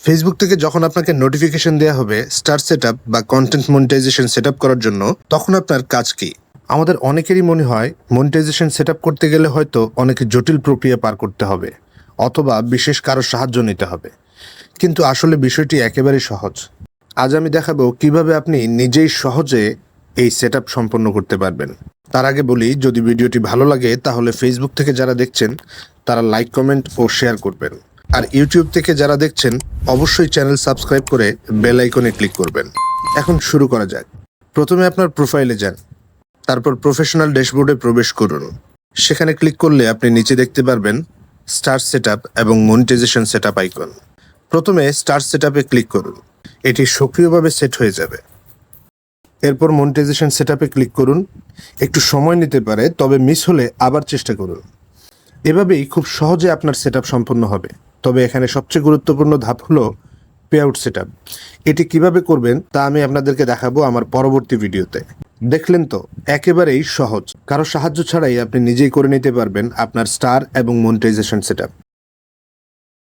Facebook থেকে যখন আপনাকে নোটিফিকেশন দেওয়া হবে স্টার সেটআপ বা কন্টেন্ট মনিটাইজেশন সেটআপ করার জন্য, তখন আপনার কাজ কি? আমাদের অনেকেরই মনে হয় মনিটাইজেশন সেটআপ করতে গেলে হয়তো অনেক জটিল প্রক্রিয়া পার করতে হবে অথবা বিশেষ কারো সাহায্য নিতে হবে, কিন্তু আসলে বিষয়টি একেবারেই সহজ। আজ আমি দেখাবো কিভাবে আপনি নিজেই সহজে এই সেটআপ সম্পন্ন করতে পারবেন। তার আগে বলি, যদি ভিডিওটি ভালো লাগে তাহলে ফেসবুক থেকে যারা দেখছেন তারা লাইক, কমেন্ট ও শেয়ার করবেন, আর ইউটিউব থেকে যারা দেখছেন অবশ্যই চ্যানেল সাবস্ক্রাইব করে বেল আইকনে ক্লিক করবেন। এখন শুরু করা যাক। প্রথমে আপনার প্রোফাইলে যান, তারপর প্রফেশনাল ড্যাশবোর্ডে প্রবেশ করুন। সেখানে ক্লিক করলে আপনি নিচে দেখতে পারবেন স্টার সেটআপ এবং মনিটাইজেশন সেটআপ আইকন। প্রথমে স্টার সেটআপে ক্লিক করুন, এটি সক্রিয়ভাবে সেট হয়ে যাবে। এরপর মনিটাইজেশন সেটআপে ক্লিক করুন। একটু সময় নিতে পারে, তবে মিস হলে আবার চেষ্টা করুন। এভাবেই খুব সহজে আপনার সেটআপ সম্পন্ন হবে। তবে এখানে সবচেয়ে গুরুত্বপূর্ণ ধাপ হলো পে আউট সেটআপ। এটি কিভাবে করবেন তা আমি আপনাদেরকে দেখাবো আমার পরবর্তী ভিডিওতে। দেখলেন তো, একেবারেই সহজ। কারো সাহায্য ছাড়াই আপনি নিজেই করে নিতে পারবেন আপনার স্টার এবং মনিটাইজেশন সেটআপ।